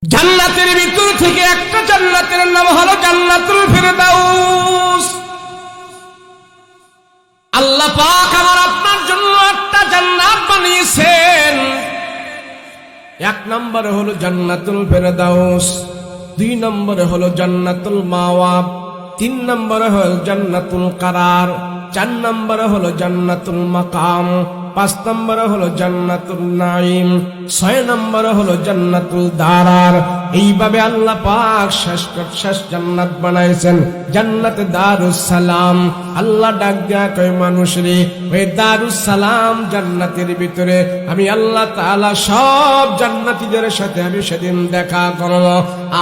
জান্নাতের ভিতর থেকে একটা জান্নাতের নাম হলো জান্নাতুল ফেরদাউস। আল্লাহ পাক আমার আপনার জন্য একটা জান্নাত বানিয়েছেন। এক নম্বরে হলো জান্নাতুল ফেরদাউস, দুই নম্বরে হলো জান্নাতুল মাওয়া, তিন নম্বরে হলো জান্নাতুল কারার, চার নম্বরে হলো জান্নাতুল মাকাম, পাঁচ নম্বরে হলো জান্নাতুল নাঈম, ছয় নম্বরে হলো জান্নাতুল দারার। এইভাবে আল্লাহ পাক শেষ জান্নাত বানাইছেন জান্নাতে দারুস সালাম। আল্লাহ ডাক দেয়া কয় মানুষ রে, ওই দারুস সালাম জান্নাতের ভিতরে আমি আল্লাহ তাআলা সব জান্নাতীদের সাথে আমি সেদিন দেখা করব।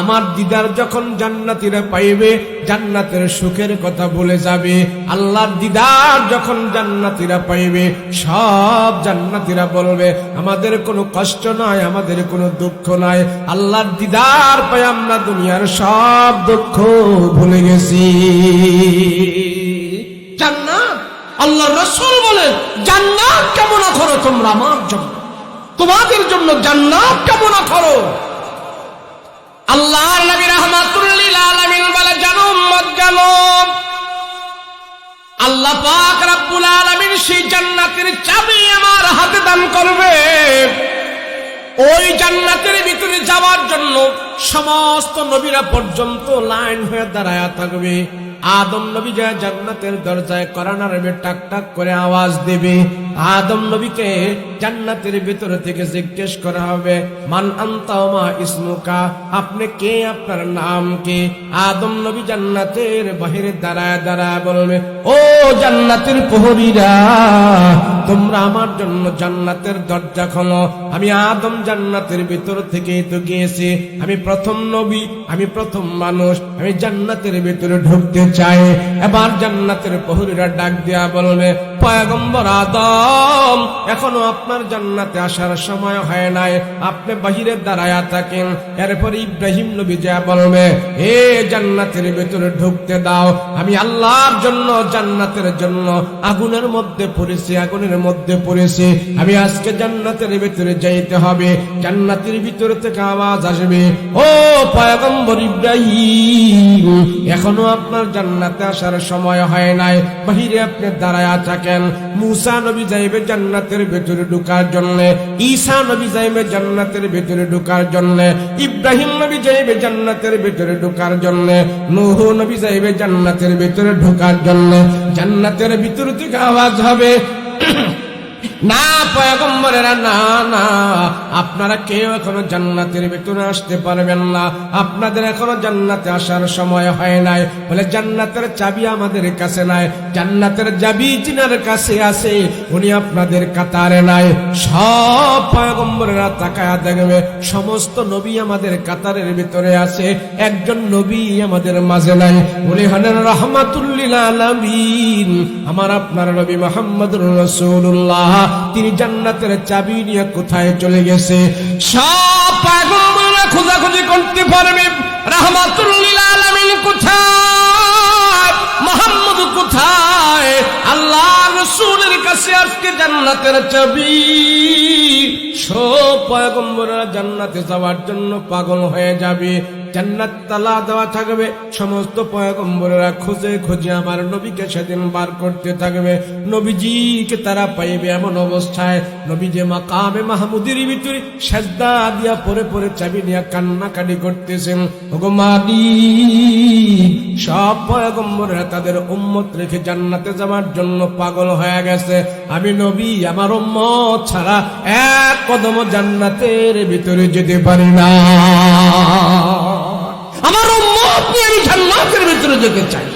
আমার দিদার যখন জান্নাতীরা পাইবে জান্নাতের সুখের কথা ভুলে যাবে। আল্লাহর দিদার যখন জান্নাতীরা পাইবে সব জান্নাতীরা বলবে আমাদের কোনো কষ্ট নাই, আমাদের কোনো দুঃখ নাই। আল্লাহর দিদার পাই আমরা দুনিয়ার সব দুঃখ ভুলে গেছি। জান্নাত আল্লাহর রাসূল বলেন জান্নাত কামনা করো তোমরা আমার জন্য, তোমাদের জন্য জান্নাত কামনা করো। আল্লাহর নবী রাহমাতুল লিল আলামিন বলে জানো উম্মত জানো, আল্লাহ পাক রব্বুল আলামিন সেই জান্নাতের চাবি আমার হাতে দান করবে। ওই জান্নাতের ভিতরে যাওয়ার জন্য সমস্ত নবীরা পর্যন্ত লাইন হয়ে দাঁড়ায়া থাকবে। আদম নবী যায় জান্নাতের দরজায় কোরআন আরবে টাক টাক করে আওয়াজ দেবে। আদম নবীকে জান্নাতের ভিতর থেকে জিজ্ঞেস করা হবে মান আনতা ওয়া মা ইসমুকা, আপনি কে, আপনার নাম কে? আদম নবী জান্নাতের বাহিরে দাঁড়ায় দাঁড়ায় বলবে ও জান্নাতের প্রহরীরা, তোমরা আমার জন্য জান্নাতের দরজা খোলো। আমি আদম জান্নাতের ভিতর থেকে তো গিয়েছি, আমি প্রথম নবী, আমি প্রথম মানুষ, আমি জান্নাতের ভিতরে ঢুকতে চাই। এবার জান্নাতের প্রহরীরা ডাক দেয়া বলবে পয়গম্বর আদম, এখনো আপনার জান্নাতে আসার সময় হয় নাই, আপনি বাহিরে দাঁড়ায়া থাকেন। এরপর ইব্রাহিম নবী যা বলবে এ জান্নাতের ভিতরে ঢুকতে দাও, আমি আল্লাহর জন্য জান্নাতের জন্য আগুনের মধ্যে পড়েছি, আগুনের মধ্যে পড়েছি, আমি আজকে জান্নাতের ভিতরে যাইতে হবে। জান্নাতের ভিতর থেকে আওয়াজ আসবে ও পয়গম্বর ইব্রাহিম, এখনো আপনার জান্নাতে আসার সময় হয় নাই, বাহিরে আপনি দাঁড়ায়া থাকেন। মুসা নবী যাইবে জান্নাতের ভিতরে ঢোকার জন্য, ঈসা নবী যাইবে জান্নাতের ভিতরে ঢোকার জন্য, ইব্রাহিম নবী যাইবে জান্নাতের ভিতরে ঢোকার জন্য, নূহ নবী যাইবে জান্নাতের ভিতরে ঢোকার জন্য। জান্নাতের ভিতর থেকে আওয়াজ হবে না পয়গম্বরেরা, না না, আপনারা কেউ এখনো জান্নাতের ভিতরে আসতে পারবেন না, আপনাদের এখনো জান্নাতে আসার সময় হয় নাই। বলে জান্নাতের চাবি আমাদের কাছে নাই, জান্নাতের চাবি যিনার কাছে আছে উনি আপনাদের কাতারে নাই। সব পয়গম্বরেরা তাকায়া দেখবে সমস্ত নবী আমাদের কাতারের ভিতরে আছে, একজন নবী আমাদের মাঝে নাই। উনি হলেন রাহমাতুল লিল আলামিন, আমার আপনার নবী মুহাম্মদুর রাসূলুল্লাহ। তিনি জান্নাতের চাবি নিয়ে কোথায় চলে গেছে? সব পয়গম্বররা খোঁজাখুঁজি করতে পারবে রাহমাতুল লিল আলামিন কোথায়, মুহাম্মদ কোথায়। আল্লাহ রাসূলের কাছে আজকে জান্নাতের চাবি। সব পয়গম্বররা জান্নাতে যাওয়ার জন্য পাগল হয়ে যাবে, জান্নাত তালা দেওয়া থাকবে। সমস্ত পয়গম্বরেরা খুঁজে খুঁজে আমার নবীকে সেদিন বার করতে থাকবে। নবীজিকে তারা পাইবে এমন অবস্থায় নবীজি মাকামে মাহমুদের ভিতরে সেজদা দিয়া পরে পরে চাবি নিয়ে কান্নাকাটি করতেছেন। ওগো মালিক, সব পয়গম্বরেরা তাদের উম্মত রেখে জান্নাতে যাওয়ার জন্য পাগল হয়ে গেছে। আমি নবী আমার উম্মত ছাড়া এক কদম জান্নাতের ভিতরে যেতে পারি না, আমার উম্মত নিয়ে আমি জান্নাতের ভিতরে যেতে চাই।